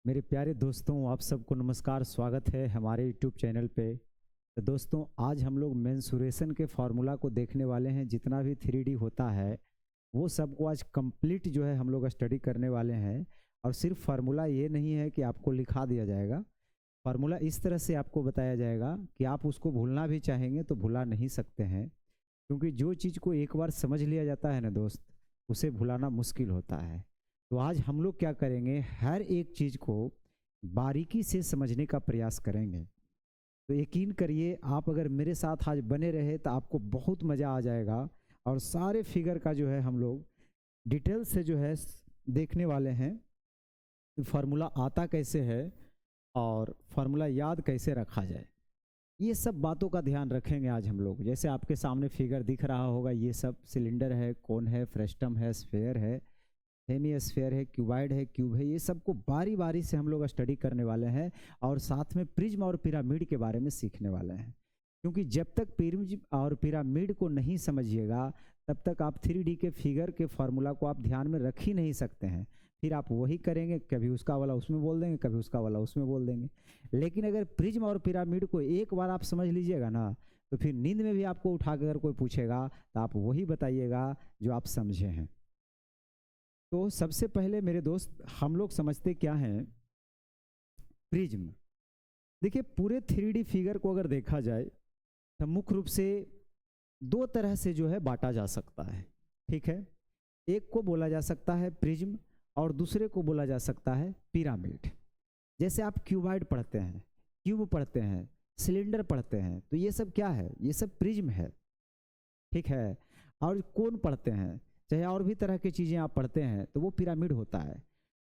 मेरे प्यारे दोस्तों, आप सबको नमस्कार। स्वागत है हमारे यूट्यूब चैनल पे। तो दोस्तों, आज हम लोग मेंसुरेशन के फार्मूला को देखने वाले हैं। जितना भी 3D होता है वो सबको आज कंप्लीट जो है हम लोग स्टडी करने वाले हैं। और सिर्फ फार्मूला ये नहीं है कि आपको लिखा दिया जाएगा। फार्मूला इस तरह से आपको बताया जाएगा कि आप उसको भूलना भी चाहेंगे तो भुला नहीं सकते हैं, क्योंकि जो चीज़ को एक बार समझ लिया जाता है ना दोस्त, उसे भुलाना मुश्किल होता है। तो आज हम लोग क्या करेंगे, हर एक चीज़ को बारीकी से समझने का प्रयास करेंगे। तो यकीन करिए, आप अगर मेरे साथ आज बने रहे तो आपको बहुत मज़ा आ जाएगा। और सारे फिगर का जो है हम लोग डिटेल से जो है देखने वाले हैं। फार्मूला आता कैसे है और फार्मूला याद कैसे रखा जाए, ये सब बातों का ध्यान रखेंगे आज हम लोग। जैसे आपके सामने फिगर दिख रहा होगा, ये सब सिलेंडर है, कोन है, फ्रेस्टम है, स्फेयर है, हेमी स्फेयर है, क्यूबाइड है, क्यूब है। ये सबको बारी बारी से हम लोग स्टडी करने वाले हैं और साथ में प्रिज्म और पिरामिड के बारे में सीखने वाले हैं। क्योंकि जब तक प्रिज्म और पिरामिड को नहीं समझिएगा तब तक आप 3D के फिगर के फार्मूला को आप ध्यान में रख ही नहीं सकते हैं। फिर आप वही करेंगे, कभी उसका वाला उसमें बोल देंगे, कभी उसका वाला उसमें बोल देंगे। लेकिन अगर प्रिज्म और पिरामिड को एक बार आप समझ लीजिएगा ना, तो फिर नींद में भी आपको उठा कर कोई पूछेगा तो आप वही बताइएगा जो आप समझे हैं। तो सबसे पहले मेरे दोस्त, हम लोग समझते क्या हैं प्रिज्म। देखिए, पूरे 3D फिगर को अगर देखा जाए तो मुख्य रूप से दो तरह से जो है बांटा जा सकता है। ठीक है, एक को बोला जा सकता है प्रिज्म और दूसरे को बोला जा सकता है पिरामिड। जैसे आप क्यूबाइड पढ़ते हैं, क्यूब पढ़ते हैं, सिलेंडर पढ़ते हैं, तो ये सब क्या है? ये सब प्रिज्म है। ठीक है। और कोन पढ़ते हैं, चाहे और भी तरह की चीज़ें आप पढ़ते हैं, तो वो पिरामिड होता है।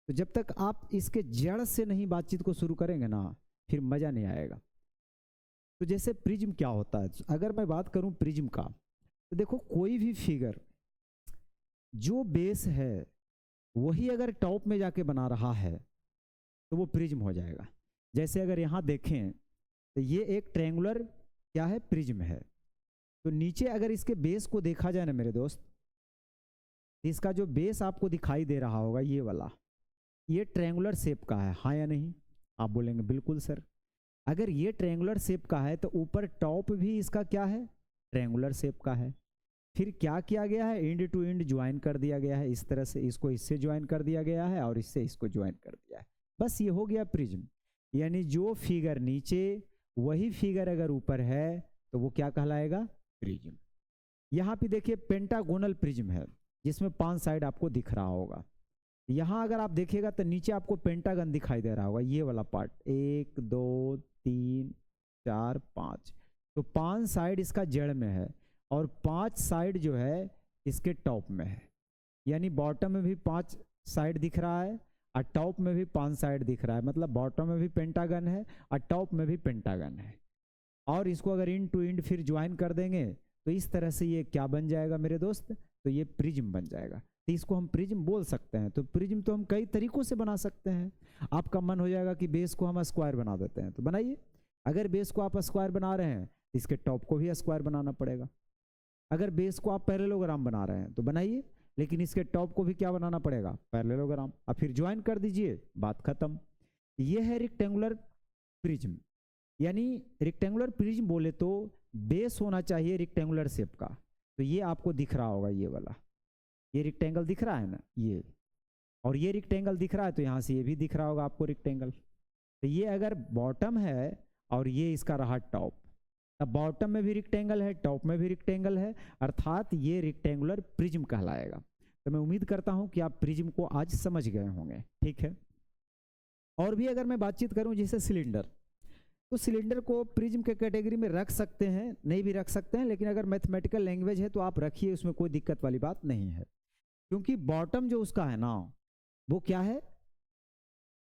तो जब तक आप इसके जड़ से नहीं बातचीत को शुरू करेंगे ना, फिर मज़ा नहीं आएगा। तो जैसे प्रिज्म क्या होता है, अगर मैं बात करूं प्रिज्म का, तो देखो कोई भी फिगर जो बेस है वही अगर टॉप में जाके बना रहा है तो वो प्रिज्म हो जाएगा। जैसे अगर यहाँ देखें तो ये एक ट्रायंगुलर क्या है, प्रिज्म है। तो नीचे अगर इसके बेस को देखा जाए ना मेरे दोस्त, इसका जो बेस आपको दिखाई दे रहा होगा ये वाला, ये ट्रायंगुलर शेप का है, हाँ या नहीं? आप बोलेंगे बिल्कुल सर। अगर ये ट्रायंगुलर शेप का है तो ऊपर टॉप भी इसका क्या है, ट्रायंगुलर शेप का है। फिर क्या किया गया है, एंड टू एंड ज्वाइन कर दिया गया है। इस तरह से इसको इससे ज्वाइन कर दिया गया है और इससे इसको ज्वाइन कर दिया है। बस ये हो गया प्रिज्म। यानी जो फिगर नीचे वही फिगर अगर ऊपर है तो वो क्या कहलाएगा, प्रिज्म। यहाँ पे देखिए पेंटागोनल प्रिज्म है जिसमें 5 साइड आपको दिख रहा होगा। यहाँ अगर आप देखिएगा तो नीचे आपको पेंटागन दिखाई दे रहा होगा, ये वाला पार्ट, 1 2 3 4 5। तो 5 साइड इसका जड़ में है और 5 साइड जो है इसके टॉप में है। यानी बॉटम में भी 5 साइड दिख रहा है और टॉप में भी 5 साइड दिख रहा है। मतलब बॉटम में भी पेंटागन है और टॉप में भी पेंटागन है। और इसको अगर इन टू इंड फिर ज्वाइन कर देंगे तो इस तरह से ये क्या बन जाएगा मेरे दोस्त, तो ये प्रिज्म बन जाएगा। तो इसको हम प्रिज्म बोल सकते हैं। तो प्रिज्म तो हम कई तरीकों से बना सकते हैं। आपका मन हो जाएगा कि बेस को हम स्क्वायर बना देते हैं, तो बनाइए। अगर बेस को आप स्क्वायर बना रहे हैं तो इसके टॉप को भी स्क्वायर बनाना पड़ेगा। अगर बेस को आप पैरेललोग्राम बना रहे हैं तो बनाइए, लेकिन इसके टॉप को भी क्या बनाना पड़ेगा, पैरेललोग्राम। अब फिर ज्वाइन कर दीजिए, बात खत्म। ये है रेक्टेंगुलर प्रिज्म। यानी रेक्टेंगुलर प्रिज्म बोले तो बेस होना चाहिए रेक्टेंगुलर शेप का। तो ये आपको दिख रहा होगा, ये वाला, ये रेक्टेंगल दिख रहा है ना, ये, और ये रेक्टेंगल दिख रहा है, तो यहाँ से ये भी दिख रहा होगा आपको रेक्टेंगल। तो ये अगर बॉटम है और ये इसका रहा टॉप, तब बॉटम में भी रेक्टेंगल है, टॉप में भी रेक्टेंगल है, अर्थात ये रेक्टेंगुलर प्रिज्म कहलाएगा। तो मैं उम्मीद करता हूँ कि आप प्रिज्म को आज समझ गए होंगे। ठीक है। और भी अगर मैं बातचीत करूँ जैसे सिलेंडर, तो सिलेंडर को प्रिज्म के कैटेगरी में रख सकते हैं, नहीं भी रख सकते हैं, लेकिन अगर मैथमेटिकल लैंग्वेज है तो आप रखिए, उसमें कोई दिक्कत वाली बात नहीं है। क्योंकि बॉटम जो उसका है ना, वो क्या है,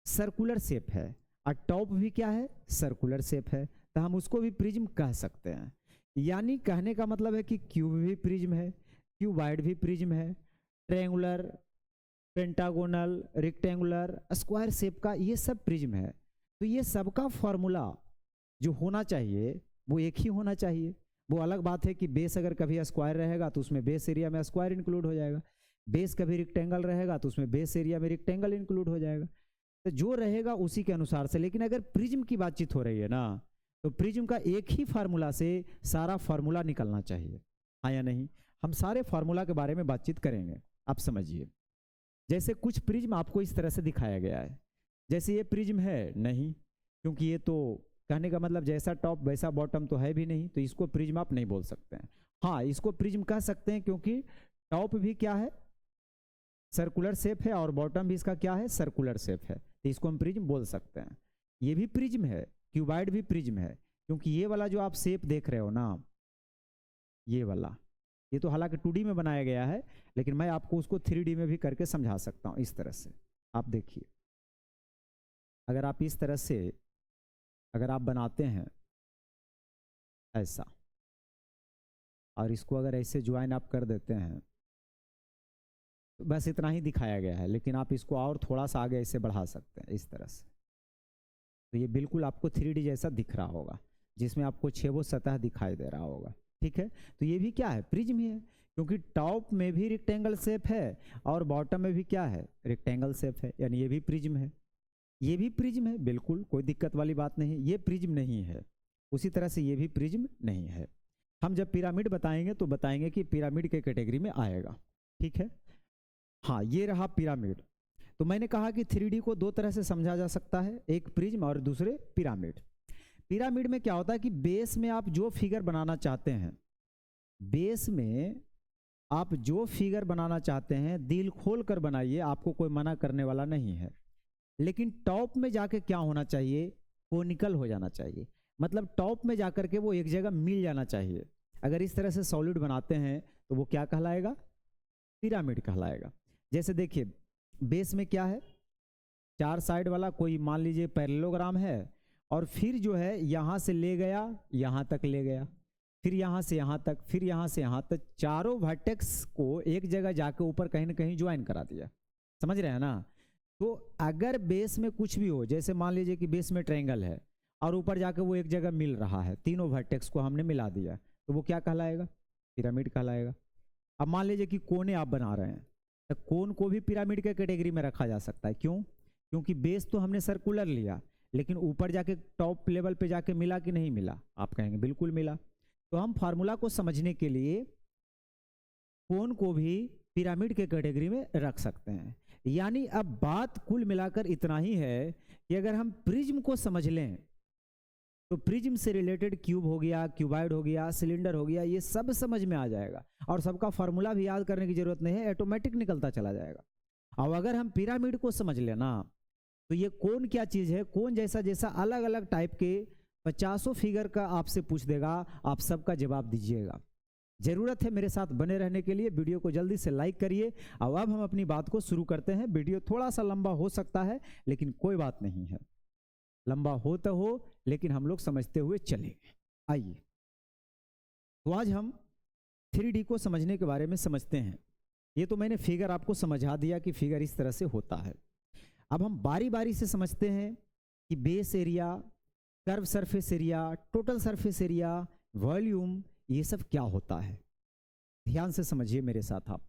सर्कुलर शेप है, और टॉप भी क्या है, सर्कुलर शेप है। तो हम उसको भी प्रिज्म कह सकते हैं। यानी कहने का मतलब है कि क्यूब भी प्रिज्म है, क्यूबाइड भी प्रिज्म है, triangular, pentagonal, rectangular, square shape का, ये सब प्रिज्म है। तो ये सबका फॉर्मूला जो होना चाहिए वो एक ही होना चाहिए। वो अलग बात है कि बेस अगर कभी स्क्वायर रहेगा तो उसमें बेस एरिया में स्क्वायर इंक्लूड हो जाएगा, बेस कभी रेक्टेंगल रहेगा तो उसमें बेस एरिया में रेक्टेंगल इंक्लूड हो जाएगा। तो जो रहेगा उसी के अनुसार से। लेकिन अगर प्रिज्म की बातचीत हो रही है ना, तो प्रिज्म का एक ही फार्मूला से सारा फार्मूला निकलना चाहिए, हाँ या नहीं। हम सारे फार्मूला के बारे में बातचीत करेंगे, आप समझिए। जैसे कुछ प्रिज्म आपको इस तरह से दिखाया गया है, जैसे ये प्रिज्म है नहीं, क्योंकि ये तो कहने का मतलब जैसा टॉप वैसा बॉटम तो है भी नहीं, तो इसको प्रिज्म आप नहीं बोल सकते हैं। हाँ, इसको प्रिज्म कह सकते हैं, क्योंकि टॉप भी क्या है, सर्कुलर शेप है, और बॉटम भी इसका क्या है, सर्कुलर शेप है, तो इसको हम प्रिज्म बोल सकते हैं। ये भी प्रिज्म है, क्यूबाइड भी प्रिज्म है, क्योंकि ये वाला जो आप शेप देख रहे हो ना, ये वाला, ये तो हालांकि 2D में बनाया गया है, लेकिन मैं आपको उसको 3D में भी करके समझा सकता हूँ। इस तरह से आप देखिए, अगर आप इस तरह से अगर आप बनाते हैं ऐसा, और इसको अगर ऐसे ज्वाइन आप कर देते हैं, तो बस इतना ही दिखाया गया है, लेकिन आप इसको और थोड़ा सा आगे ऐसे बढ़ा सकते हैं इस तरह से, तो ये बिल्कुल आपको 3D जैसा दिख रहा होगा, जिसमें आपको 6 वो सतह दिखाई दे रहा होगा। ठीक है, तो ये भी क्या है, प्रिज्म ही है, क्योंकि टॉप में भी रेक्टेंगल शेप है और बॉटम में भी क्या है, रेक्टेंगल शेप है, यानी ये भी प्रिज्म है, ये भी प्रिज्म है, बिल्कुल कोई दिक्कत वाली बात नहीं। ये प्रिज्म नहीं है, उसी तरह से ये भी प्रिज्म नहीं है। हम जब पिरामिड बताएंगे तो बताएंगे कि पिरामिड के कैटेगरी में आएगा। ठीक है, हाँ, ये रहा पिरामिड। तो मैंने कहा कि 3D को दो तरह से समझा जा सकता है, एक प्रिज्म और दूसरे पिरामिड। पिरामिड में क्या होता है कि बेस में आप जो फिगर बनाना चाहते हैं, बेस में आप जो फिगर बनाना चाहते हैं दिल खोल कर बनाइए, आपको कोई मना करने वाला नहीं है। लेकिन टॉप में जाके क्या होना चाहिए, कोनिकल हो जाना चाहिए, मतलब टॉप में जाकर के वो एक जगह मिल जाना चाहिए। अगर इस तरह से सॉलिड बनाते हैं तो वो क्या कहलाएगा, पिरामिड कहलाएगा। जैसे देखिए, बेस में क्या है, 4 साइड वाला कोई मान लीजिए पैरेललोग्राम है, और फिर जो है यहाँ से ले गया यहाँ तक ले गया, फिर यहाँ से यहाँ तक, फिर यहाँ से यहाँ तक, चारों वर्टेक्स को एक जगह जाके ऊपर कहीं ना कहीं ज्वाइन करा दिया। समझ रहे हैं ना। तो अगर बेस में कुछ भी हो, जैसे मान लीजिए कि बेस में ट्रायंगल है और ऊपर जाके वो एक जगह मिल रहा है, तीनों वर्टेक्स को हमने मिला दिया, तो वो क्या कहलाएगा, पिरामिड कहलाएगा। अब मान लीजिए कि कोने आप बना रहे हैं, तो कोन को भी पिरामिड के कैटेगरी में रखा जा सकता है। क्यों, क्योंकि बेस तो हमने सर्कुलर लिया, लेकिन ऊपर जाके टॉप लेवल पे जाके मिला कि नहीं मिला, आप कहेंगे बिल्कुल मिला। तो हम फार्मूला को समझने के लिए कोन को भी पिरामिड के कैटेगरी में रख सकते हैं। यानी अब बात कुल मिलाकर इतना ही है कि अगर हम प्रिज्म को समझ लें तो प्रिज्म से रिलेटेड क्यूब हो गया, क्यूबाइड हो गया, सिलेंडर हो गया, ये सब समझ में आ जाएगा, और सबका फार्मूला भी याद करने की जरूरत नहीं है, ऑटोमेटिक निकलता चला जाएगा। और अगर हम पिरामिड को समझ लेना, तो ये कोन क्या चीज है, कोन जैसा जैसा अलग अलग टाइप के 50 फिगर का आपसे पूछ देगा, आप सबका जवाब दीजिएगा। जरूरत है मेरे साथ बने रहने के लिए। वीडियो को जल्दी से लाइक करिए। अब हम अपनी बात को शुरू करते हैं। वीडियो थोड़ा सा लंबा हो सकता है, लेकिन कोई बात नहीं है, लंबा हो तो हो, लेकिन हम लोग समझते हुए चलेंगे। आइए, तो आज हम 3D को समझने के बारे में समझते हैं। ये तो मैंने फिगर आपको समझा दिया कि फिगर इस तरह से होता है। अब हम बारी बारी से समझते हैं कि base area, curve surface area, total surface area, volume, ये सब क्या होता है। ध्यान से समझिए मेरे साथ आप।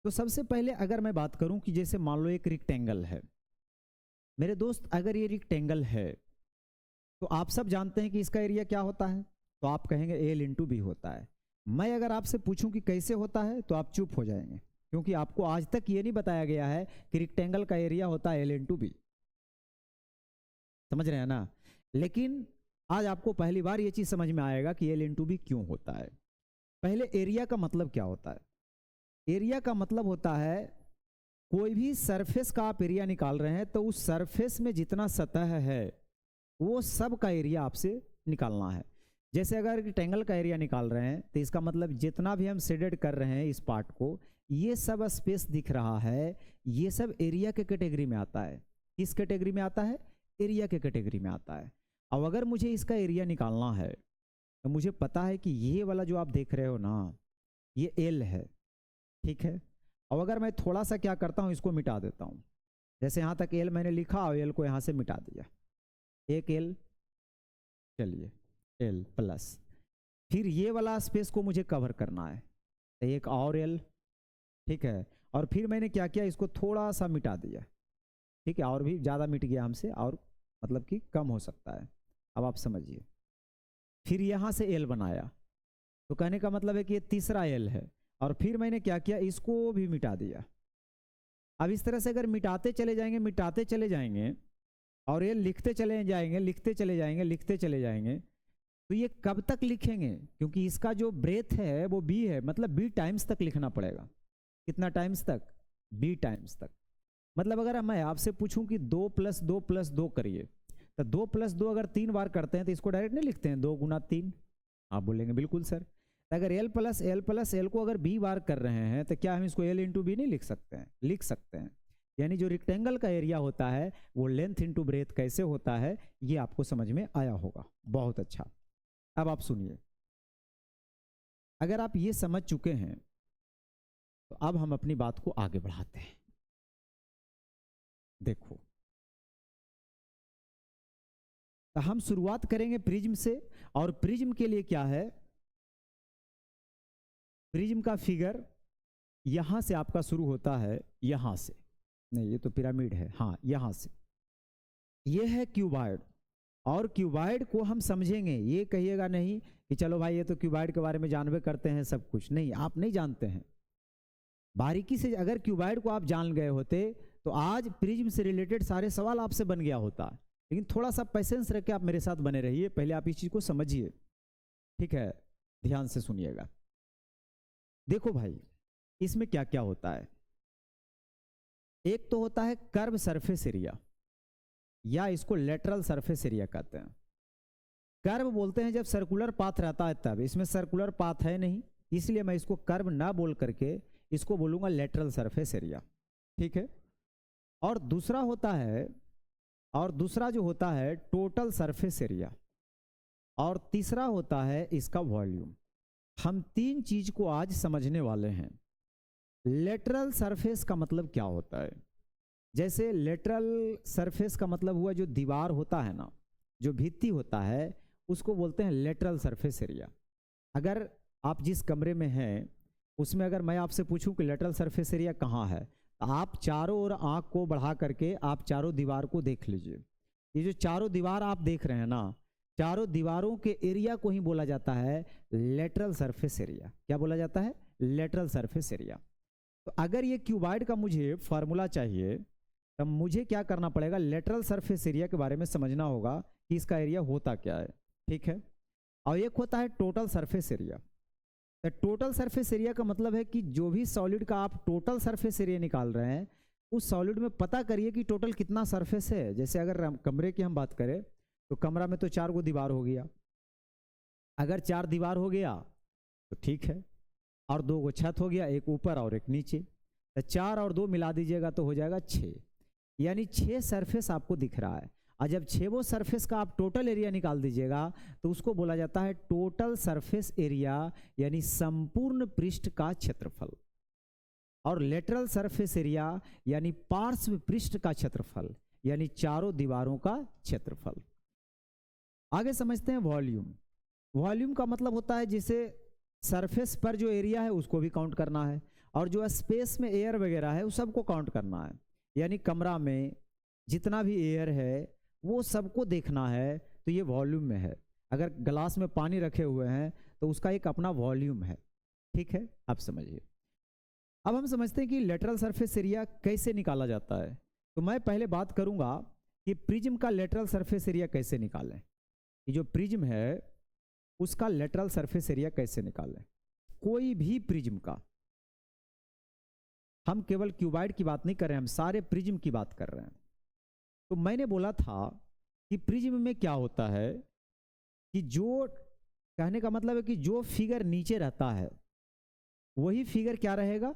तो सबसे पहले अगर मैं बात करूं कि जैसे मान लो एक रेक्टेंगल है मेरे दोस्त, अगर ये रेक्टेंगल है तो आप सब जानते हैं कि इसका एरिया क्या होता है, तो आप कहेंगे L इंटू बी होता है। मैं अगर आपसे पूछूं कि कैसे होता है तो आप चुप हो जाएंगे, क्योंकि आपको आज तक ये नहीं बताया गया है कि रेक्टेंगल का एरिया होता है L इंटू बी। समझ रहे हैं ना। लेकिन आज आपको पहली बार ये चीज समझ में आएगा कि L इंटू बी क्यों होता है। पहले एरिया का मतलब क्या होता है। एरिया का मतलब होता है कोई भी सरफेस का आप एरिया निकाल रहे हैं, तो उस सरफेस में जितना सतह है वो सब का एरिया आपसे निकालना है। जैसे अगर रेक्टेंगल का एरिया निकाल रहे हैं, तो इसका मतलब जितना भी हम शेडेड कर रहे हैं इस पार्ट को, ये सब स्पेस दिख रहा है, ये सब एरिया के कैटेगरी में आता है। किस कैटेगरी में आता है, एरिया के कैटेगरी में आता है। अब अगर मुझे इसका एरिया निकालना है, तो मुझे पता है कि ये वाला जो आप देख रहे हो ना, ये L है, ठीक है। अब अगर मैं थोड़ा सा क्या करता हूँ, इसको मिटा देता हूँ। जैसे यहाँ तक L मैंने लिखा और L को यहाँ से मिटा दिया, एक L, चलिए L प्लस, फिर ये वाला स्पेस को मुझे कवर करना है, तो एक और L, ठीक है। और फिर मैंने क्या किया, इसको थोड़ा सा मिटा दिया, ठीक है, और भी ज़्यादा मिट गया हमसे, और मतलब कि कम हो सकता है। अब आप समझिए, फिर यहाँ से एल बनाया, तो कहने का मतलब है कि ये तीसरा एल है, और फिर मैंने क्या किया, इसको भी मिटा दिया। अब इस तरह से अगर मिटाते चले जाएंगे, मिटाते चले जाएंगे, और ये लिखते चले जाएंगे, लिखते चले जाएंगे, लिखते चले जाएंगे, तो ये कब तक लिखेंगे, क्योंकि इसका जो ब्रेथ है वो बी है, मतलब बी टाइम्स तक लिखना पड़ेगा। कितना टाइम्स तक, बी टाइम्स तक। मतलब अगर मैं आपसे पूछूं कि 2 + 2 + 2 करिए, तो 2 + 2 अगर 3 बार करते हैं तो इसको डायरेक्ट नहीं लिखते हैं 2 × 3। आप बोलेंगे बिल्कुल सर। अगर l + l + l को अगर b बार कर रहे हैं तो क्या हम इसको l × b नहीं लिख सकते हैं? लिख सकते हैं। यानी जो रेक्टेंगल का एरिया होता है वो लेंथ इंटू ब्रेथ कैसे होता है, ये आपको समझ में आया होगा। बहुत अच्छा। अब आप सुनिए, अगर आप ये समझ चुके हैं तो अब हम अपनी बात को आगे बढ़ाते हैं। देखो, तो हम शुरुआत करेंगे प्रिज्म से, और प्रिज्म के लिए क्या है, प्रिज्म का फिगर यहां से आपका शुरू होता है, यहां से नहीं, ये तो पिरामिड है, हाँ यहां से। ये है क्यूबॉइड, और क्यूबॉइड को हम समझेंगे। ये कहिएगा नहीं कि चलो भाई ये तो क्यूबॉइड के बारे में जानबे करते हैं सब कुछ, नहीं, आप नहीं जानते हैं। बारीकी से अगर क्यूबॉइड को आप जान गए होते तो आज प्रिज्म से रिलेटेड सारे सवाल आपसे बन गया होता। लेकिन थोड़ा सा पेशेंस रख के आप मेरे साथ बने रहिए, पहले आप इस चीज को समझिए, ठीक है, ध्यान से सुनिएगा। देखो भाई, इसमें क्या क्या होता है। एक तो होता है कर्व सरफेस एरिया, या इसको लेटरल सरफेस एरिया कहते हैं। कर्व बोलते हैं जब सर्कुलर पाथ रहता है तब, इसमें सर्कुलर पाथ है नहीं, इसलिए मैं इसको कर्व ना बोल करके इसको बोलूंगा लेटरल सरफेस एरिया, ठीक है। और दूसरा होता है, और दूसरा जो होता है टोटल सरफेस एरिया, और तीसरा होता है इसका वॉल्यूम। हम तीन चीज को आज समझने वाले हैं। लेटरल सरफेस का मतलब क्या होता है, जैसे लेटरल सरफेस का मतलब हुआ जो दीवार होता है ना, जो भित्ति होता है, उसको बोलते हैं लेटरल सरफेस एरिया। अगर आप जिस कमरे में हैं उसमें अगर मैं आपसे पूछूं कि लेटरल सरफेस एरिया कहाँ है, तो आप चारों ओर आंख को बढ़ा करके आप चारों दीवार को देख लीजिए। ये जो चारों दीवार आप देख रहे हैं ना, चारों दीवारों के एरिया को ही बोला जाता है लेटरल सरफेस एरिया। क्या बोला जाता है? Lateral surface area. तो अगर ये क्यूबॉइड का मुझे फार्मूला चाहिए, तब मुझे क्या करना पड़ेगा, लेटरल सरफेस एरिया के बारे में समझना होगा कि इसका एरिया होता क्या है, ठीक है। और एक होता है टोटल सरफेस एरिया। तो टोटल सरफेस एरिया का मतलब है कि जो भी सॉलिड का आप टोटल सरफेस एरिया निकाल रहे हैं, उस सॉलिड में पता करिए कि टोटल कितना सरफेस है। जैसे अगर कमरे की हम बात करें तो कमरा में तो 4 गो दीवार हो गया, अगर 4 दीवार हो गया तो ठीक है, और 2 गो छत हो गया, एक ऊपर और एक नीचे, तो 4 और 2 मिला दीजिएगा तो हो जाएगा 6, यानी 6 सरफेस आपको दिख रहा है। और जब 6 सरफेस का आप टोटल एरिया निकाल दीजिएगा तो उसको बोला जाता है टोटल सरफेस एरिया, यानी संपूर्ण पृष्ठ का क्षेत्रफल। और लेटरल सरफेस एरिया यानी पार्श्व पृष्ठ का क्षेत्रफल, यानी चारों दीवारों का क्षेत्रफल। आगे समझते हैं वॉल्यूम। वॉल्यूम का मतलब होता है जैसे सरफेस पर जो एरिया है उसको भी काउंट करना है, और जो स्पेस में एयर वगैरह है उस सबको काउंट करना है। यानी कमरा में जितना भी एयर है वो सबको देखना है, तो ये वॉल्यूम में है। अगर गिलास में पानी रखे हुए हैं तो उसका एक अपना वॉल्यूम है, ठीक है। आप समझिए। अब हम समझते हैं कि लेटरल सरफेस एरिया कैसे निकाला जाता है। तो मैं पहले बात करूंगा कि प्रिज्म का लेटरल सरफेस एरिया कैसे निकालें। ये जो प्रिज्म है उसका लेटरल सरफेस एरिया कैसे निकालें। कोई भी प्रिज्म का, हम केवल क्यूबॉइड की बात नहीं कर रहे हैं, हम सारे प्रिज्म की बात कर रहे हैं। तो मैंने बोला था कि प्रिज्म में क्या होता है कि जो, कहने का मतलब है कि जो फिगर नीचे रहता है वही फिगर क्या रहेगा,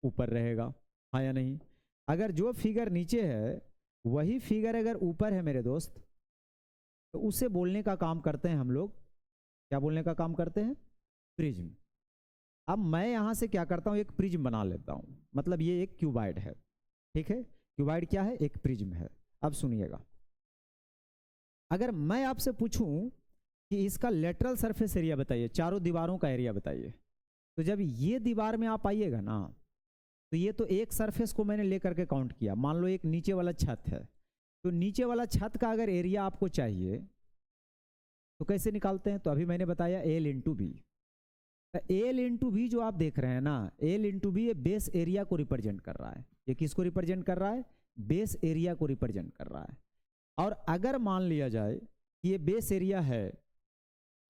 ऊपर रहेगा, हाँ या नहीं। अगर जो फिगर नीचे है वही फिगर अगर ऊपर है मेरे दोस्त, तो उसे बोलने का काम करते हैं हम लोग, क्या बोलने का काम करते हैं, प्रिज्म। अब मैं यहां से क्या करता हूं, एक प्रिज्म बना लेता हूं, मतलब ये एक क्यूबॉइड है, ठीक है। क्यूबॉइड क्या है, एक प्रिज्म है। अब सुनिएगा, अगर मैं आपसे पूछूं कि इसका लेटरल सरफेस एरिया बताइए, चारों दीवारों का एरिया बताइए, तो जब ये दीवार में आप आइएगा ना, तो ये तो एक सरफेस को मैंने लेकर के काउंट किया। मान लो एक नीचे वाला छत है, तो नीचे वाला छत का अगर एरिया आपको चाहिए तो कैसे निकालते हैं? तो अभी मैंने बताया L into B. L into B जो आप देख रहे हैं ना, एल इंटू बी ये बेस एरिया को रिप्रेजेंट कर रहा है। ये किसको रिप्रेजेंट कर रहा है? बेस एरिया को रिप्रेजेंट कर रहा है। और अगर मान लिया जाए कि ये बेस एरिया है,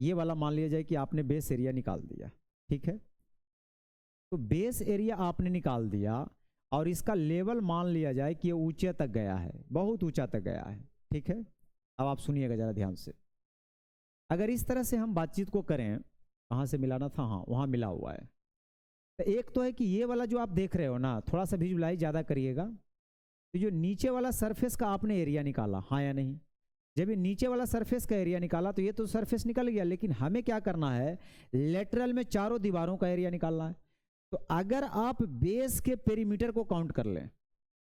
ये वाला मान लिया जाए कि आपने बेस एरिया निकाल दिया, ठीक है, तो बेस एरिया आपने निकाल दिया और इसका लेवल मान लिया जाए कि ये ऊंचे तक गया है, बहुत ऊंचा तक गया है, ठीक है। अब आप सुनिएगा जरा ध्यान से। अगर इस तरह से हम बातचीत को करें, कहाँ से मिलाना था, हाँ वहाँ मिला हुआ है। तो एक तो है कि ये वाला जो आप देख रहे हो ना, थोड़ा सा विजुलाइज ज़्यादा करिएगा। तो जो नीचे वाला सरफेस का आपने एरिया निकाला, हाँ या नहीं? जब ये नीचे वाला सरफेस का एरिया निकाला तो ये तो सरफेस निकल गया, लेकिन हमें क्या करना है? लेटरल में चारों दीवारों का एरिया निकालना है। तो अगर आप बेस के पेरीमीटर को काउंट कर लें,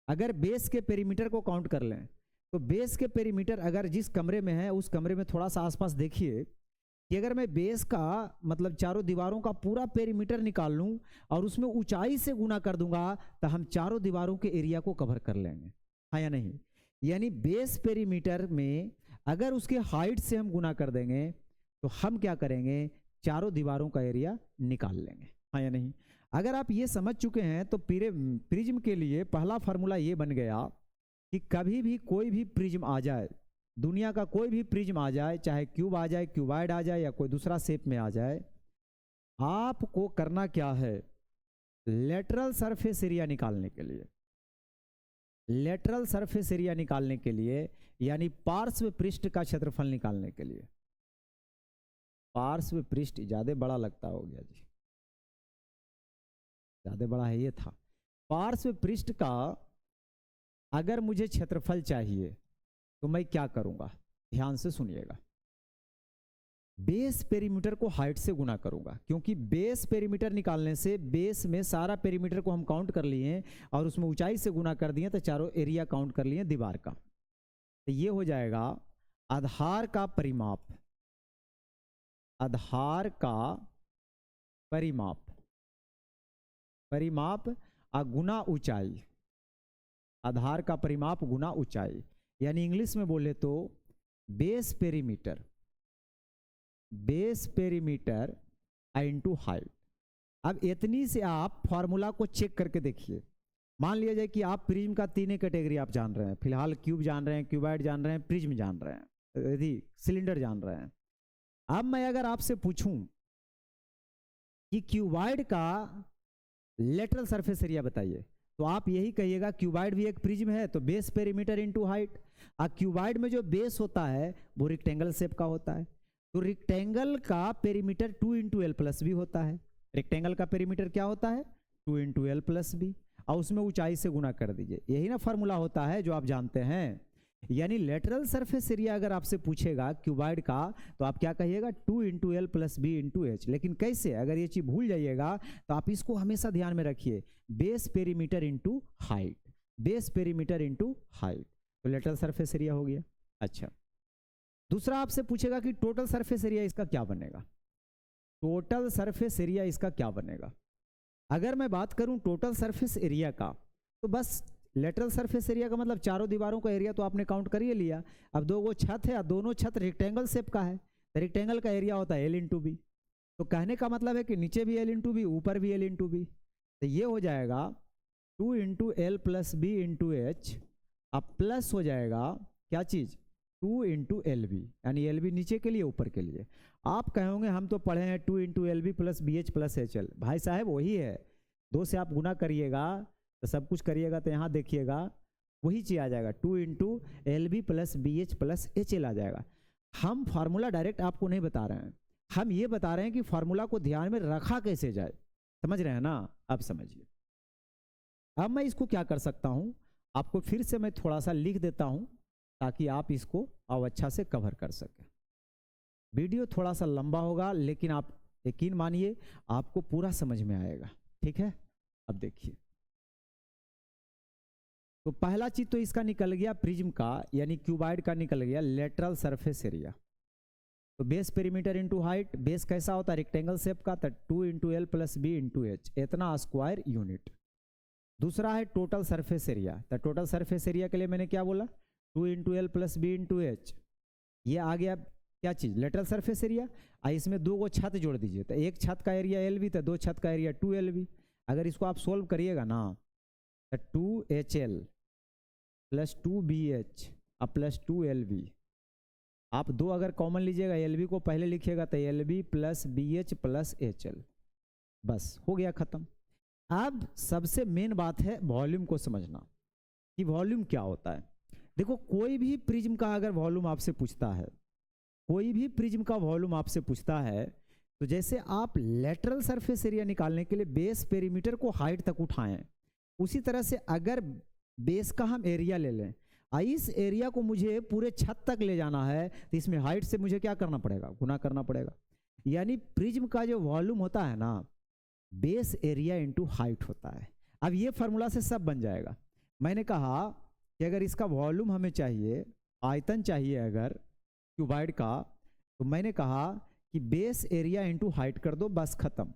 अगर बेस के पेरीमीटर को काउंट कर लें, तो बेस के पेरीमीटर अगर जिस कमरे में है उस कमरे में थोड़ा सा आसपास देखिए कि अगर मैं बेस का मतलब चारों दीवारों का पूरा पेरीमीटर निकाल लूं और उसमें ऊंचाई से गुना कर दूंगा तो हम चारों दीवारों के एरिया को कवर कर लेंगे, हाँ या नहीं? यानी बेस पेरीमीटर में अगर उसके हाइट से हम गुना कर देंगे तो हम क्या करेंगे? चारों दीवारों का एरिया निकाल लेंगे, हाँ या नहीं? अगर आप ये समझ चुके हैं तो प्रिज्म के लिए पहला फार्मूला ये बन गया कि कभी भी कोई भी प्रिज्म आ जाए, दुनिया का कोई भी प्रिज्म आ जाए, चाहे क्यूब आ जाए, क्यूबाइड आ जाए या कोई दूसरा शेप में आ जाए, आपको करना क्या है? लेटरल सरफेस एरिया निकालने के लिए, लेटरल सरफेस एरिया निकालने के लिए यानी पार्श्व पृष्ठ का क्षेत्रफल निकालने के लिए, पार्श्व पृष्ठ ज्यादा बड़ा लगता हो गया जी, ज्यादा बड़ा है, ये था। पार्श्व पृष्ठ का अगर मुझे क्षेत्रफल चाहिए तो मैं क्या करूंगा? ध्यान से सुनिएगा। बेस पेरीमीटर को हाइट से गुना करूंगा, क्योंकि बेस पेरीमीटर निकालने से बेस में सारा पेरीमीटर को हम काउंट कर लिए और उसमें ऊंचाई से गुना कर दिए तो चारों एरिया काउंट कर लिए दीवार का। तो ये हो जाएगा आधार का परिमाप, आधार का परिमाप, परिमाप गुना ऊंचाई, आधार का परिमाप गुना ऊंचाई, यानी इंग्लिश में बोले तो base perimeter, base perimeter into height. अब इतनी से आप फॉर्मूला को चेक करके देखिए। मान लिया जाए कि आप प्रिज्म का तीन कैटेगरी आप जान रहे हैं, फिलहाल क्यूब जान रहे हैं, क्यूबाइड जान रहे हैं, प्रिज्म जान रहे हैं, यदि सिलेंडर जान रहे हैं। अब मैं अगर आपसे पूछूं कि क्यूबाइड का लेटरल सरफेस एरिया बताइए, तो आप यही कहिएगा क्यूबाइड भी एक प्रिज्म है तो बेस पेरीमीटर इनटू हाइट। और क्यूबाइड में जो बेस होता है वो रेक्टेंगल शेप का होता है, तो रेक्टेंगल का perimeter 2 into L plus B होता है। रेक्टेंगल का पेरीमीटर क्या होता है? 2 इंटू एल प्लस बी, और उसमें ऊंचाई से गुना कर दीजिए। यही ना फार्मूला होता है जो आप जानते हैं। यानी लेटरल सरफेस एरिया अगर आपसे पूछेगा क्यूबाइड का तो आप क्या कहिएगा? 2 into L plus B into H. लेकिन कैसे? अगर ये चीज भूल जाइएगा तो आप इसको हमेशा ध्यान में रखिए, base perimeter into height, base perimeter into height, तो लेटरल सरफेस एरिया हो गया। अच्छा, दूसरा आपसे पूछेगा कि टोटल सरफेस एरिया इसका क्या बनेगा? टोटल सरफेस एरिया इसका क्या बनेगा? अगर मैं बात करूं टोटल सरफेस एरिया का, तो बस लेटरल सरफेस एरिया का मतलब चारों दीवारों का एरिया तो आपने काउंट कर ही लिया। अब दो छत है, दोनों छत रेक्टेंगल शेप का है, तो रेक्टेंगल का एरिया होता है एल इंटू बी। तो कहने का मतलब है कि नीचे भी एल इंटू बी, ऊपर भी एल इंटू बी, तो ये हो जाएगा 2 into L plus B into H. अब प्लस हो जाएगा क्या चीज? 2 इंटू एल बी, यानी एल बी नीचे के लिए ऊपर के लिए। आप कहोगे हम तो पढ़े हैं 2 into L B plus B H plus H L. भाई साहब वही है, 2 से आप गुना करिएगा तो सब कुछ करिएगा तो यहाँ देखिएगा वही चीज आ जाएगा, 2 into L B plus B H plus H L आ जाएगा। हम फार्मूला डायरेक्ट आपको नहीं बता रहे हैं, हम ये बता रहे हैं कि फार्मूला को ध्यान में रखा कैसे जाए। समझ रहे हैं ना? अब समझिए। अब मैं इसको क्या कर सकता हूं, आपको फिर से मैं थोड़ा सा लिख देता हूं ताकि आप इसको और अच्छा से कवर कर सकें। वीडियो थोड़ा सा लंबा होगा लेकिन आप यकीन मानिए आपको पूरा समझ में आएगा, ठीक है? अब देखिए, तो पहला चीज तो इसका निकल गया प्रिज्म का, यानी क्यूबाइड का निकल गया लेटरल सरफेस एरिया। तो base perimeter into height, base कैसा होता है? रेक्टेंगल शेप का, तो 2 into L plus B into H, इतना स्क्वायर यूनिट। दूसरा है टोटल सरफेस एरिया। तो टोटल सरफेस एरिया के लिए मैंने क्या बोला, 2 into L plus B into H. ये आ गया क्या चीज़, लेटरल सरफेस एरिया। इसमें दो को छत जोड़ दीजिए, तो एक छत का एरिया एल बी, तो दो छत का एरिया 2LB। अगर इसको आप सोल्व करिएगा ना, तो 2HL प्लस 2BH और प्लस 2LB। आप दो अगर कॉमन लीजिएगा, LB को पहले लिखिएगा तो LB plus BH plus HL, बस हो गया खत्म। अब सबसे मेन बात है वॉल्यूम को समझना कि वॉल्यूम क्या होता है। देखो, कोई भी प्रिज्म का अगर वॉल्यूम आपसे पूछता है, कोई भी प्रिज्म का वॉल्यूम आपसे पूछता है, तो जैसे आप लेटरल सरफेस एरिया निकालने के लिए बेस पेरीमीटर को हाइट तक उठाएं, उसी तरह से अगर बेस का हम एरिया ले लें, इस एरिया को मुझे पूरे छत तक ले जाना है, तो इसमें हाइट से मुझे क्या करना पड़ेगा, गुना करना पड़ेगा। यानी प्रिज्म का जो वॉल्यूम होता है ना, बेस एरिया इंटू हाइट होता है। अब ये फार्मूला से सब बन जाएगा। मैंने कहा कि अगर इसका वॉल्यूम हमें चाहिए, आयतन चाहिए अगर क्यूबाइड का, तो मैंने कहा कि बेस एरिया इंटू हाइट कर दो, बस खत्म।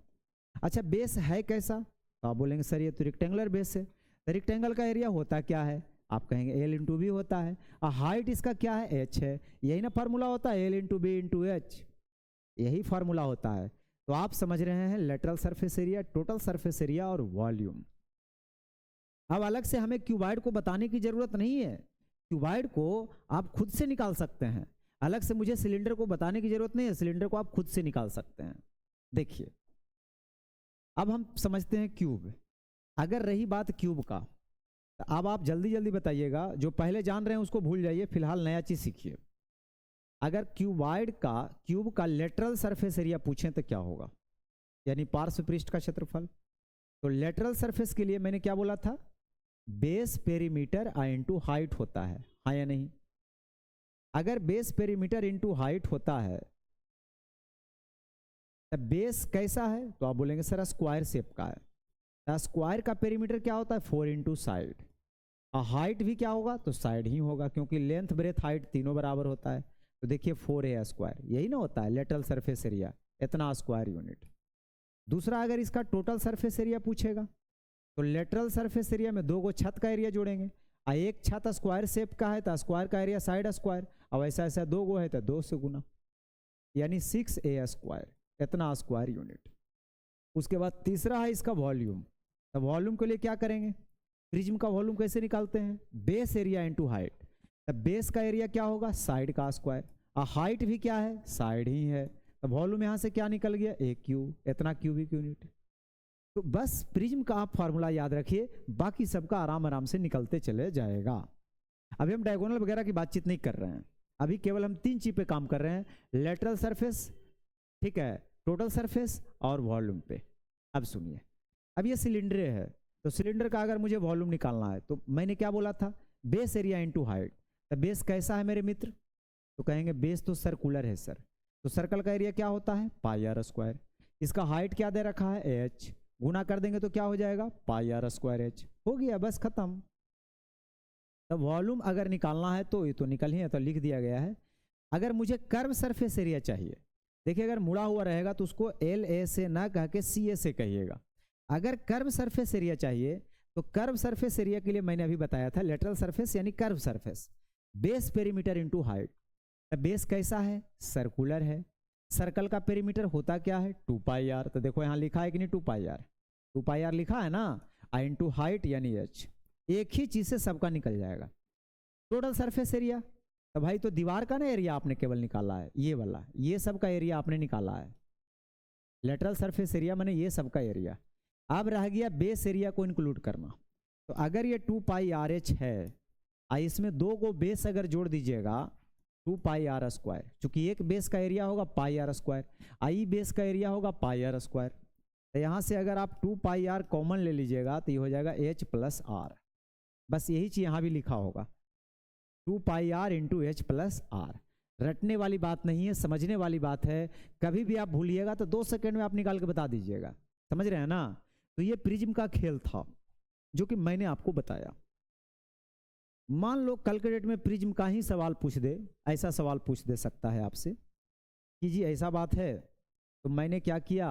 अच्छा, बेस है कैसा, तो आप बोलेंगे सर ये तो रेक्टेंगुलर बेस है। तो रेक्टेंगल का एरिया होता क्या है, आप कहेंगे L इंटू बी होता है, और हाइट इसका क्या है, H है। यही ना फार्मूला होता है, L into B into H, यही फार्मूला होता है। तो आप समझ रहे हैं lateral surface area, total surface area और वॉल्यूम। अब अलग से हमें क्यूबाइड को बताने की जरूरत नहीं है, क्यूबाइड को आप खुद से निकाल सकते हैं। अलग से मुझे सिलेंडर को बताने की जरूरत नहीं है, सिलेंडर को आप खुद से निकाल सकते हैं। देखिए, अब हम समझते हैं क्यूब। अगर रही बात क्यूब का, तो अब आप जल्दी जल्दी बताइएगा, जो पहले जान रहे हैं उसको भूल जाइए, फिलहाल नया चीज सीखिए। अगर क्यूब का लेटरल सरफेस एरिया पूछें तो क्या होगा, यानी पार्श्व पृष्ठ का क्षेत्रफल। तो लेटरल सरफेस के लिए मैंने क्या बोला था, बेस पेरीमीटर इंटू हाइट होता है, हाँ या नहीं। अगर बेस पेरीमीटर इंटू हाइट होता है, तो बेस कैसा है, तो आप बोलेंगे सर स्क्वायर शेप का है। स्क्वायर का पेरीमीटर क्या होता है, 4 इंटू साइड। और हाइट भी क्या होगा, तो साइड ही होगा, क्योंकि लेंथ ब्रेथ हाइट तीनों बराबर होता है। तो देखिए 4A स्क्वायर, यही ना होता है लेटरल सरफेस एरिया, इतना स्क्वायर यूनिट। दूसरा, अगर इसका टोटल सरफेस एरिया पूछेगा, तो लेटरल सरफेस एरिया में दो को छत का एरिया जोड़ेंगे, और एक छत स्क्वायर शेप का है, तो स्क्वायर का एरिया साइड स्क्वायर, और ऐसा ऐसा दो गो है तो 2 से गुना, यानी 6A स्क्वायर, इतना स्क्वायर यूनिट। उसके बाद तीसरा है इसका वॉल्यूम। तो वॉल्यूम के लिए क्या करेंगे, प्रिज्म का वॉल्यूम कैसे निकालते हैं, बेस एरिया इंटू हाइट। तो बेस का एरिया क्या होगा, साइड का स्क्वायर, और हाइट भी क्या है, साइड ही है। तो वॉल्यूम यहाँ से क्या निकल गया, AQ, इतना क्यूबिक यूनिट। तो बस प्रिज्म का आप फार्मूला याद रखिए, बाकी सबका आराम आराम से निकलते चले जाएगा। अभी हम डायगोनल वगैरह की बातचीत नहीं कर रहे हैं, अभी केवल हम 3 चीज पे काम कर रहे हैं, लेटरल सरफेस, ठीक है, टोटल सरफेस और वॉल्यूम पे। अब सुनिए, अब ये सिलेंडर है, तो सिलेंडर का अगर मुझे वॉल्यूम निकालना है, तो मैंने क्या बोला था, बेस एरिया इंटू हाइट। तो बेस कैसा है मेरे मित्र, तो कहेंगे बेस तो सर्कुलर है सर, तो सर्कल का एरिया क्या होता है, πr स्क्वायर। इसका हाइट क्या दे रखा है, h, गुना कर देंगे तो क्या हो जाएगा, πr स्क्वायर h, हो गया, बस खत्म। तो वॉल्यूम अगर निकालना है तो ये तो निकल ही है, तो लिख दिया गया है। अगर मुझे कर्व सरफेस एरिया चाहिए, देखिए अगर मुड़ा हुआ रहेगा तो उसको LA से ना कह के CA से कहिएगा। अगर कर्व सरफेस एरिया चाहिए, तो कर्व सरफेस एरिया के लिए मैंने अभी बताया था लेटरल सरफेस यानी curve surface, base perimeter into height. Base कैसा है, सर्कुलर है। सर्कल का पेरीमीटर होता क्या है, 2πr। तो देखो यहाँ लिखा है कि नहीं, 2πr लिखा है ना, इंटू हाइट यानी h, एक ही चीज से सबका निकल जाएगा। टोटल सरफेस एरिया, तो भाई तो दीवार का ना एरिया आपने केवल निकाला है, ये वाला, ये सब का एरिया आपने निकाला है। लेटरल सरफेस एरिया मैंने ये सब का एरिया। अब रह गया बेस एरिया को इंक्लूड करना। तो अगर ये 2πrh है, इसमें दो को बेस अगर जोड़ दीजिएगा, 2πr स्क्वायर, चूंकि एक बेस का एरिया होगा πr स्क्वायर, आई बेस का एरिया होगा πr स्क्वायर। तो यहाँ से अगर आप 2πr कॉमन ले लीजिएगा तो ये हो जाएगा h प्लस r, बस यही चीज यहाँ भी लिखा होगा, 2πr into h plus r। रटने वाली बात नहीं है, समझने वाली बात है। कभी भी आप भूलिएगा तो 2 सेकंड में आप निकाल के बता दीजिएगा, समझ रहे हैं ना। तो ये प्रिज्म का खेल था जो कि मैंने आपको बताया। मान लो कल के डेट में प्रिज्म का ही सवाल पूछ दे, ऐसा सवाल पूछ दे सकता है आपसे कि जी ऐसा बात है, तो मैंने क्या किया,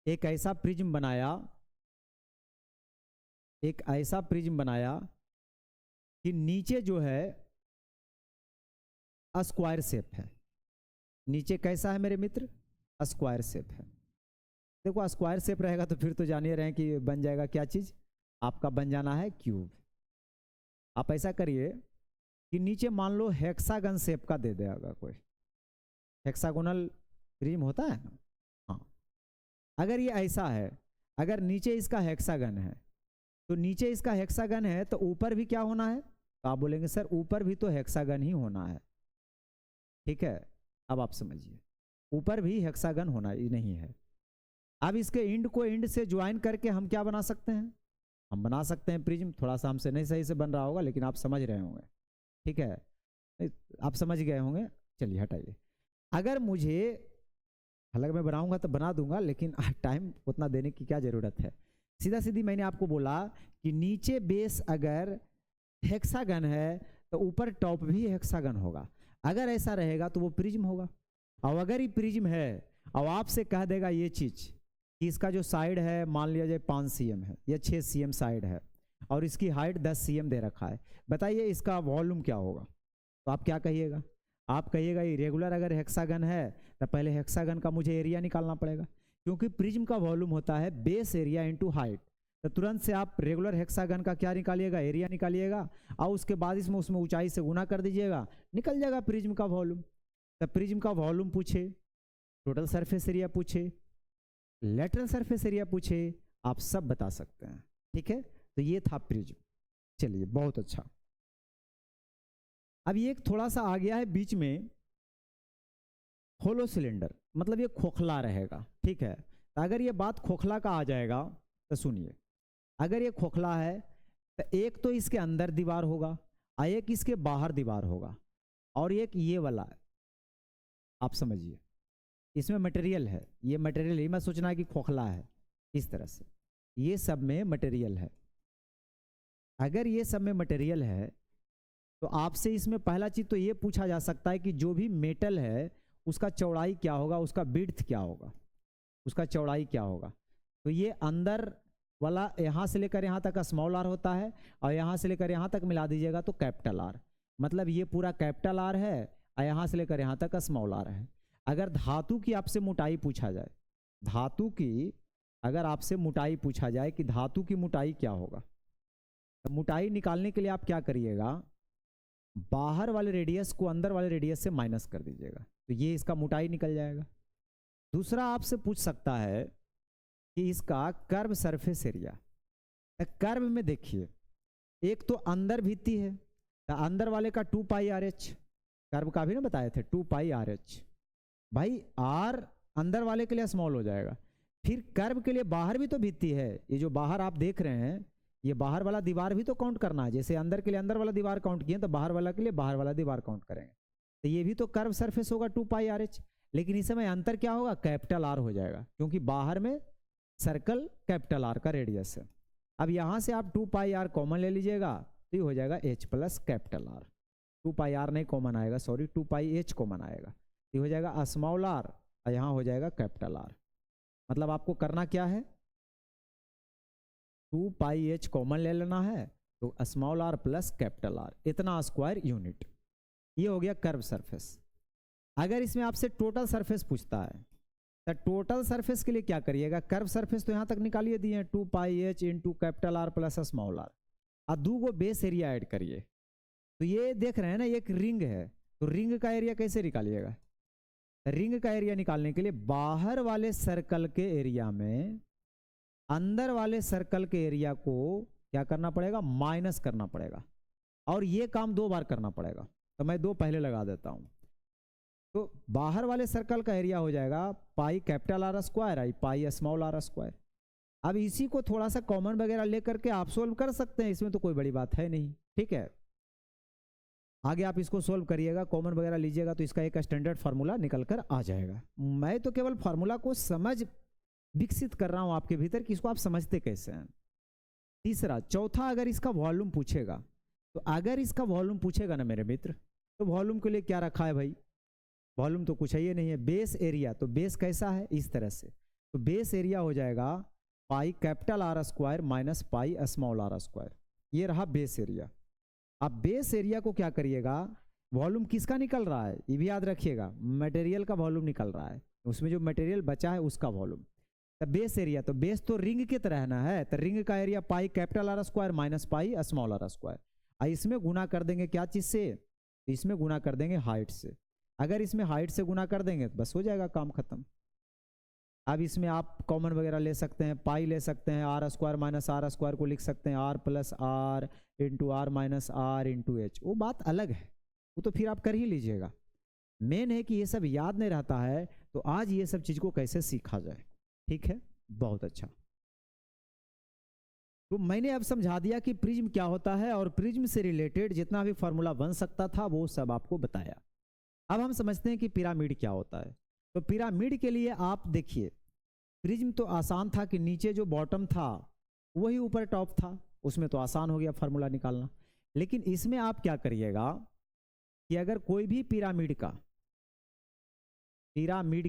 एक ऐसा प्रिज्म बनाया एक ऐसा प्रिज्म बनाया कि नीचे जो है स्क्वायर शेप है। नीचे कैसा है मेरे मित्र? स्क्वायर शेप है। देखो स्क्वायर शेप रहेगा तो फिर तो जान ही रहे हैं कि बन जाएगा क्या चीज, आपका बन जाना है क्यूब। आप ऐसा करिए कि नीचे मान लो हेक्सागन शेप का दे देगा कोई, हेक्सागोनल प्रिज्म होता है ना, हाँ। अगर ये ऐसा है, अगर नीचे इसका हेक्सागन है, तो नीचे इसका हेक्सागन है तो ऊपर भी क्या होना है? तो आप बोलेंगे सर ऊपर भी तो हेक्सागन ही होना है। ठीक है, अब आप समझिए, ऊपर भी हेक्सागन होना ही नहीं है। अब इसके इंड को इंड से ज्वाइन करके हम क्या बना सकते हैं? हम बना सकते हैं प्रिज्म। थोड़ा सा हमसे नहीं सही से बन रहा होगा लेकिन आप समझ रहे होंगे। ठीक है, आप समझ गए होंगे। चलिए हटाइए। अगर मुझे, हालांकि मैं बनाऊंगा तो बना दूंगा लेकिन टाइम उतना देने की क्या जरूरत है। सीधा सीधी मैंने आपको बोला कि नीचे बेस अगर हेक्सागन है तो ऊपर टॉप भी हेक्सागन होगा। अगर ऐसा रहेगा तो वो प्रिज्म होगा। और अगर ये प्रिज्म है और आपसे कह देगा ये चीज कि इसका जो साइड है मान लिया जाए 5 cm है या 6 cm साइड है और इसकी हाइट 10 cm दे रखा है, बताइए इसका वॉल्यूम क्या होगा? तो आप क्या कहिएगा? आप कहिएगा इरेगुलर अगर हेक्सागन है तो पहले हेक्सागन का मुझे एरिया निकालना पड़ेगा, क्योंकि प्रिज्म का वॉल्यूम होता है बेस एरिया इंटू हाइट। तो तुरंत से आप रेगुलर हेक्सागन का क्या निकालिएगा? एरिया निकालिएगा और उसके बाद उसमें ऊंचाई से गुना कर दीजिएगा, निकल जाएगा प्रिज्म का वॉल्यूम। तो प्रिज्म का वॉल्यूम पूछे, टोटल सरफेस एरिया पूछे, लेटरल सरफेस एरिया पूछे, आप सब बता सकते हैं। ठीक है, तो ये था प्रिज्म। चलिए बहुत अच्छा। अब ये एक थोड़ा सा आ गया है बीच में होलो सिलेंडर, मतलब ये खोखला रहेगा। ठीक है, तो अगर ये बात खोखला का आ जाएगा तो सुनिए, अगर ये खोखला है तो एक तो इसके अंदर दीवार होगा और एक इसके बाहर दीवार होगा और एक ये वाला, आप समझिए इसमें मटेरियल है, ये मटेरियल ही मत सोचना है कि खोखला है। इस तरह से ये सब में मटेरियल है। अगर ये सब में मटेरियल है तो आपसे इसमें पहला चीज तो ये पूछा जा सकता है कि जो भी मेटल है उसका चौड़ाई क्या होगा, उसका विड्थ क्या होगा, उसका चौड़ाई क्या होगा। तो ये अंदर वाला यहाँ से लेकर यहाँ तक स्मॉल आर होता है और यहाँ से लेकर यहाँ तक मिला दीजिएगा तो कैपिटल आर, मतलब ये पूरा कैपिटल आर है और यहाँ से लेकर यहाँ तक स्मॉल आर है। अगर धातु की आपसे मोटाई पूछा जाए, धातु की अगर आपसे मोटाई पूछा जाए कि धातु की मोटाई क्या होगा, तो मोटाई निकालने के लिए आप क्या करिएगा? बाहर वाले रेडियस को अंदर वाले रेडियस से माइनस कर दीजिएगा, तो ये इसका मोटाई निकल जाएगा। दूसरा आपसे पूछ सकता है कि इसका कर्व सरफेस एरिया। कर्व में देखिए, एक तो अंदर भित्ति है तो अंदर वाले का 2 पाई आर एच, कर्व का भी ना बताए थे 2 पाई आर एच। भाई आर अंदर वाले के लिए स्मॉल हो जाएगा, फिर कर्व के लिए बाहर भी तो भित्ति है, ये जो बाहर आप देख रहे हैं ये बाहर वाला दीवार भी तो काउंट करना है। जैसे अंदर के लिए अंदर वाला दीवार काउंट किए तो बाहर वाला के लिए बाहर वाला दीवार काउंट करेंगे, तो ये भी तो कर्व सरफेस होगा 2 पाई आर एच। लेकिन इस समय अंतर क्या होगा? कैपिटल आर हो जाएगा, क्योंकि बाहर में सर्कल कैपिटल आर का रेडियस है। अब यहाँ से आप 2 पाई आर कॉमन ले लीजिएगा तो ये हो जाएगा H plus capital R. 2 pi R नहीं कॉमन आएगा, सॉरी 2 पाई एच कॉमन आएगा, ये हो जाएगा स्मॉल आर और यहाँ हो जाएगा कैपिटल आर। मतलब आपको करना क्या है? 2 पाई एच कॉमन ले लेना है तो small R plus capital R, इतना स्क्वायर यूनिट। ये हो गया कर्व सरफेस। अगर इसमें आपसे टोटल सरफेस पूछता है तो टोटल सरफेस के लिए क्या करिएगा? कर्व सरफेस तो यहाँ तक निकालिए दिए हैं 2 pi H into capital R plus small R, और 2 को बेस एरिया ऐड करिए। तो ये देख रहे हैं ना, एक रिंग है, तो रिंग का एरिया कैसे निकालिएगा? रिंग का एरिया निकालने के लिए बाहर वाले सर्कल के एरिया में अंदर वाले सर्कल के एरिया को क्या करना पड़ेगा? माइनस करना पड़ेगा, और ये काम 2 बार करना पड़ेगा। तो मैं 2 पहले लगा देता हूं। तो बाहर वाले सर्कल का एरिया हो जाएगा pi capital R square I pi small R square. अब इसी को थोड़ा सा कॉमन वगैरह लेकर के आप सोल्व कर सकते हैं, इसमें तो कोई बड़ी बात है नहीं। ठीक है, आगे आप इसको सोल्व करिएगा, कॉमन वगैरह लीजिएगा तो इसका एक स्टैंडर्ड फार्मूला निकल कर आ जाएगा। मैं तो केवल फार्मूला को समझ विकसित कर रहा हूं आपके भीतर कि इसको आप समझते कैसे हैं। तीसरा, चौथा, अगर इसका वॉल्यूम पूछेगा, तो अगर इसका वॉल्यूम पूछेगा ना मेरे मित्र, तो वॉल्यूम के लिए क्या रखा है भाई? वॉल्यूम तो कुछ है ही नहीं है, बेस एरिया। तो बेस कैसा है? इस तरह से, तो बेस एरिया हो जाएगा pi capital R square minus pi small R square. ये रहा बेस एरिया। अब बेस एरिया को क्या करिएगा, वॉल्यूम किसका निकल रहा है ये भी याद रखिएगा, मटेरियल का वॉल्यूम निकल रहा है, उसमें जो मटेरियल बचा है उसका वॉल्यूम। तो बेस एरिया, तो बेस तो रिंग की तरह ना है, तो रिंग का area pi capital R square minus pi small R square. इसमें गुना कर देंगे क्या चीज से, तो इसमें गुना कर देंगे हाइट से। अगर इसमें हाइट से गुना कर देंगे तो बस हो जाएगा काम खत्म। अब इसमें आप कॉमन वगैरह ले सकते हैं, पाई ले सकते हैं, R square minus R square को लिख सकते हैं R plus R into R minus R into H, वो बात अलग है, वो तो फिर आप कर ही लीजिएगा। मेन है कि ये सब याद नहीं रहता है, तो आज ये सब चीज को कैसे सीखा जाए। ठीक है, बहुत अच्छा। तो मैंने अब समझा दिया कि प्रिज्म क्या होता है और प्रिज्म से रिलेटेड जितना भी फॉर्मूला बन सकता था वो सब आपको बताया। अब हम समझते हैं कि पिरामिड क्या होता है। तो पिरामिड के लिए आप देखिए, प्रिज्म तो आसान था कि नीचे जो बॉटम था वही ऊपर टॉप था, उसमें तो आसान हो गया फार्मूला निकालना। लेकिन इसमें आप क्या करिएगा कि अगर कोई भी पिरामिड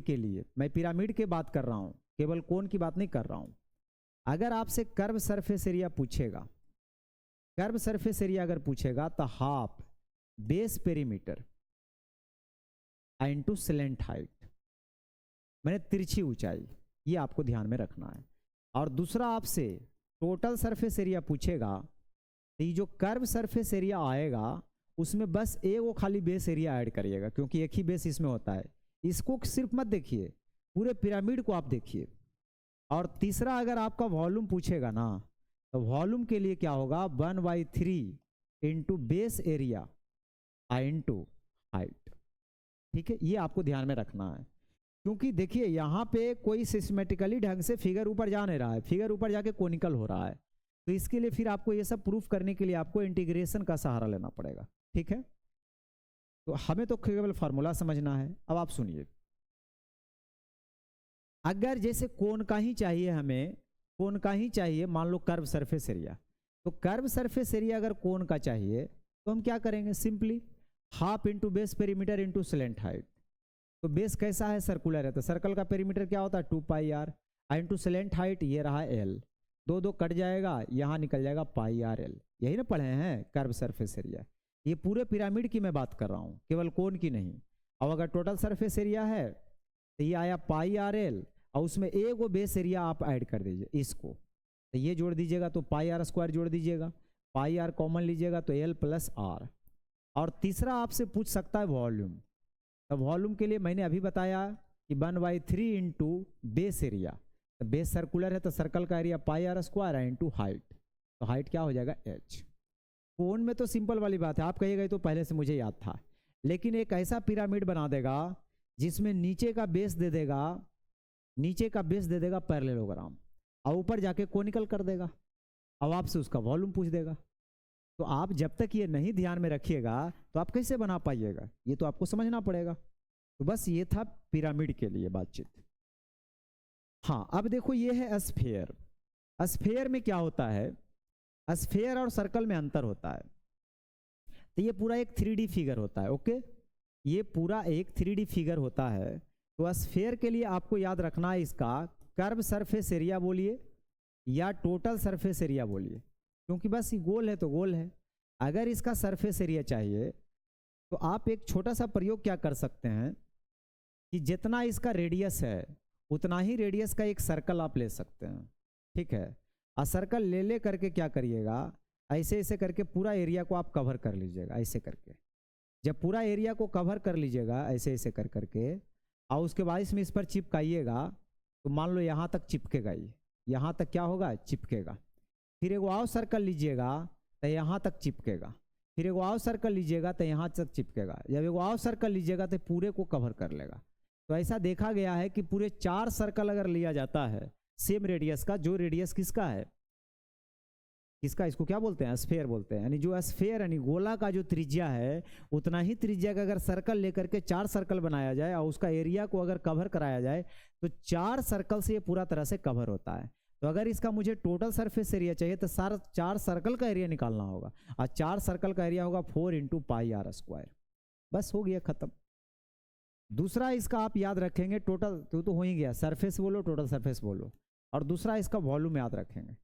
के लिए, मैं पिरामिड की बात कर रहा हूं, केवल कोन की बात नहीं कर रहा हूं। अगर आपसे कर्व सरफेस एरिया पूछेगा, कर्व सरफेस एरिया अगर पूछेगा तो half base perimeter into slant height, मैंने तिरछी ऊंचाई, ये आपको ध्यान में रखना है। और दूसरा आपसे टोटल सरफेस एरिया पूछेगा, तो ये जो कर्व सरफेस एरिया आएगा उसमें बस एक वो खाली बेस एरिया ऐड करिएगा, क्योंकि एक ही बेस इसमें होता है। इसको सिर्फ मत देखिए, पूरे पिरामिड को आप देखिए। और तीसरा अगर आपका वॉल्यूम पूछेगा ना, तो वॉल्यूम के लिए क्या होगा, 1/3 into base area into height. ठीक है, ये आपको ध्यान में रखना है, क्योंकि देखिए यहाँ पे कोई सिस्टेमेटिकली ढंग से फिगर ऊपर जा नहीं रहा है, फिगर ऊपर जाके कोनिकल हो रहा है। तो इसके लिए फिर आपको ये सब प्रूफ करने के लिए आपको इंटीग्रेशन का सहारा लेना पड़ेगा। ठीक है, तो हमें तो केवल फार्मूला समझना है। अब आप सुनिए, अगर जैसे कोन का ही चाहिए हमें, कोन का ही चाहिए, मान लो कर्व सरफेस एरिया, तो कर्व सरफेस एरिया अगर कोन का चाहिए तो हम क्या करेंगे, simply half into base perimeter into slant height. तो बेस कैसा है, सर्कुलर है, तो सर्कल का पेरीमीटर क्या होता है 2 pi are into slant height, ये रहा एल, दो दो कट जाएगा, यहाँ निकल जाएगा पाई आर एल। यही ना पढ़े हैं कर्व सरफेस एरिया। ये पूरे पिरामिड की मैं बात कर रहा हूँ, केवल कोन की नहीं। अब अगर टोटल सरफेस एरिया है तो ये आया पाई आर एल, और उसमें एक वो बेस एरिया आप ऐड कर दीजिए, इसको तो ये जोड़ दीजिएगा तो पाई आर स्क्वायर जोड़ दीजिएगा, पाई आर कॉमन लीजिएगा तो एल प्लस आर। और तीसरा आपसे पूछ सकता है वॉल्यूम, तो वॉल्यूम के लिए मैंने अभी बताया कि 1/3 इंटू बेस एरिया, तो बेस सर्कुलर है तो सर्कल का एरिया पाई आर स्क्वायर है इंटू हाइट, तो हाइट क्या हो जाएगा एच। कोन में तो सिंपल वाली बात है, आप कहिएगा तो पहले से मुझे याद था, लेकिन एक ऐसा पिरामिड बना देगा जिसमें नीचे का बेस दे देगा, नीचे का बेस दे देगा पैरेललोग्राम, और ऊपर जाके कोनिकल कर देगा, अब आपसे उसका वॉल्यूम पूछ देगा। तो आप जब तक ये नहीं ध्यान में रखिएगा तो आप कैसे बना पाइएगा, ये तो आपको समझना पड़ेगा। तो बस ये था पिरामिड के लिए बातचीत। हाँ, अब देखो ये है स्फीयर। स्फीयर में क्या होता है, स्फीयर और सर्कल में अंतर होता है। तो ये पूरा एक 3D फिगर होता है। ओके, ये पूरा एक 3D फिगर होता है। तो स्फीयर के लिए आपको याद रखना है, इसका कर्व सरफेस एरिया बोलिए या टोटल सरफेस एरिया बोलिए, क्योंकि बस ये गोल है तो गोल है। अगर इसका सरफेस एरिया चाहिए तो आप एक छोटा सा प्रयोग क्या कर सकते हैं कि जितना इसका रेडियस है उतना ही रेडियस का एक सर्कल आप ले सकते हैं। ठीक है, और सर्कल ले करके क्या करिएगा, ऐसे ऐसे करके पूरा एरिया को आप कवर कर लीजिएगा, ऐसे करके। जब पूरा एरिया को कवर कर लीजिएगा ऐसे ऐसे कर करके, और उसके बाद इसमें इस पर चिपकाइएगा, तो मान लो यहाँ तक चिपकेगा, ये यहाँ तक क्या होगा, चिपकेगा। फिर एक और सर्कल लीजिएगा तो यहाँ तक चिपकेगा, फिर एक और सर्कल लीजिएगा तो यहाँ तक चिपकेगा, जब एक और सर्कल लीजिएगा तो पूरे को कवर कर लेगा। तो ऐसा देखा गया है कि पूरे 4 सर्कल अगर लिया जाता है सेम रेडियस का, जो रेडियस किसका है, किसका, इसको क्या बोलते हैं, स्फीयर बोलते हैं। यानी जो स्फीयर यानी गोला का जो त्रिज्या है उतना ही त्रिज्या का अगर सर्कल लेकर के 4 सर्कल बनाया जाए और उसका एरिया को अगर कवर कराया जाए तो 4 सर्कल से ये पूरा तरह से कवर होता है। तो अगर इसका मुझे टोटल सरफेस एरिया चाहिए तो 4 सर्कल का एरिया निकालना होगा, और 4 सर्कल का एरिया होगा 4 इंटू पाई आर स्क्वायर। बस हो गया, खत्म। दूसरा इसका आप याद रखेंगे, टोटल तो हो ही गया, सरफेस बोलो टोटल सरफेस बोलो, और दूसरा इसका वॉल्यूम याद रखेंगे।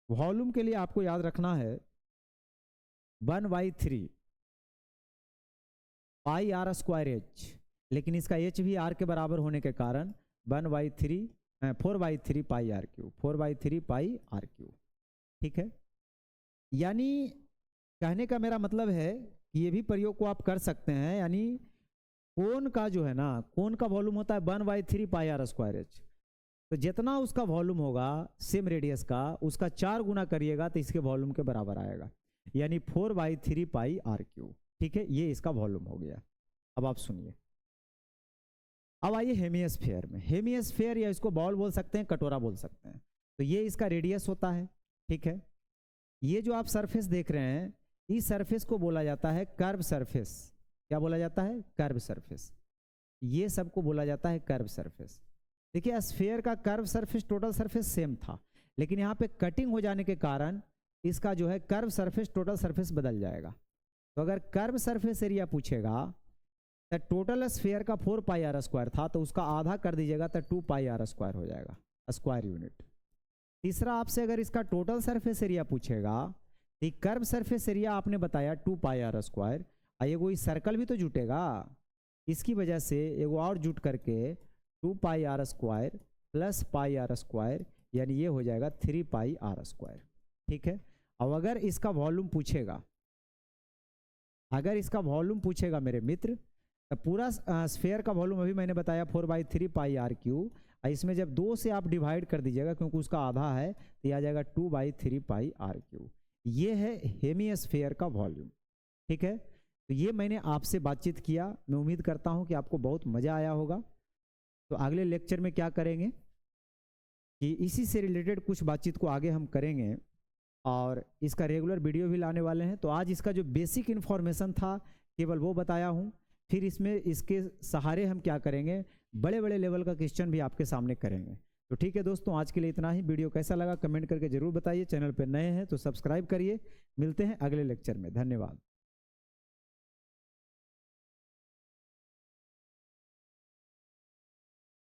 वॉल्यूम के लिए आपको याद रखना है 1/3 पाई आर स्क्वायर एच, लेकिन इसका एच भी आर के बराबर होने के कारण 4/3 pi R Q, 4/3 pi R Q. ठीक है, यानी कहने का मेरा मतलब है कि ये भी प्रयोग को आप कर सकते हैं। यानी कोन का जो है ना, कोन का वॉल्यूम होता है 1/3 पाई आर स्क्वायर एच, तो जितना उसका वॉल्यूम होगा सेम रेडियस का, उसका 4 गुना करिएगा तो इसके वॉल्यूम के बराबर आएगा, यानी 4/3 पाई आर क्यू। ठीक है, ये इसका वॉल्यूम हो गया। अब आप सुनिए, अब आइए हेमिस्फीयर में। हेमिस्फीयर या इसको बॉल बोल सकते हैं, कटोरा बोल सकते हैं। तो ये इसका रेडियस होता है। ठीक है, ये जो आप सरफेस देख रहे हैं, इस सरफेस को बोला जाता है कर्व सरफेस। क्या बोला जाता है? Curve surface. ये सबको बोला जाता है कर्व सरफेस। देखिए, स्फीयर का curve surface total surface same था, लेकिन यहाँ पे कटिंग हो जाने के कारण इसका जो है कर्व सरफेस टोटल सरफेस बदल जाएगा। तो अगर कर्व सरफेस एरिया पूछेगा तो टोटल स्फीयर का 4 पाई आर स्क्वायर था, तो उसका आधा कर दीजिएगा तो 2 पाई आर स्क्वायर हो जाएगा, स्क्वायर यूनिट। तीसरा, आपसे अगर इसका टोटल सरफेस एरिया पूछेगा तो कर्व सरफेस एरिया आपने बताया 2 पाई आर स्क्वायर, ये कोई सर्कल भी तो जुटेगा, इसकी वजह से एगो और जुट करके 2 pi R square plus pi R square, यानी ये हो जाएगा 3 पाई आर स्क्वायर। ठीक है, अब अगर इसका वॉल्यूम पूछेगा, अगर इसका वॉल्यूम पूछेगा मेरे मित्र, तो पूरा स्फीयर का वॉल्यूम अभी मैंने बताया 4/3 पाई आर क्यू, इसमें जब 2 से आप डिवाइड कर दीजिएगा क्योंकि उसका आधा है, तो ये आ जाएगा 2/3 पाई आर क्यू। ये है हेमिस्फीयर का वॉल्यूम। ठीक है, तो ये मैंने आपसे बातचीत किया। मैं उम्मीद करता हूँ कि आपको बहुत मज़ा आया होगा। तो अगले लेक्चर में क्या करेंगे कि इसी से रिलेटेड कुछ बातचीत को आगे हम करेंगे और इसका रेगुलर वीडियो भी लाने वाले हैं। तो आज इसका जो बेसिक इन्फॉर्मेशन था केवल वो बताया हूँ, फिर इसमें इसके सहारे हम क्या करेंगे, बड़े बड़े लेवल का क्वेश्चन भी आपके सामने करेंगे। तो ठीक है दोस्तों, आज के लिए इतना ही। वीडियो कैसा लगा कमेंट करके जरूर बताइए। चैनल पर नए हैं तो सब्सक्राइब करिए। मिलते हैं अगले लेक्चर में। धन्यवाद।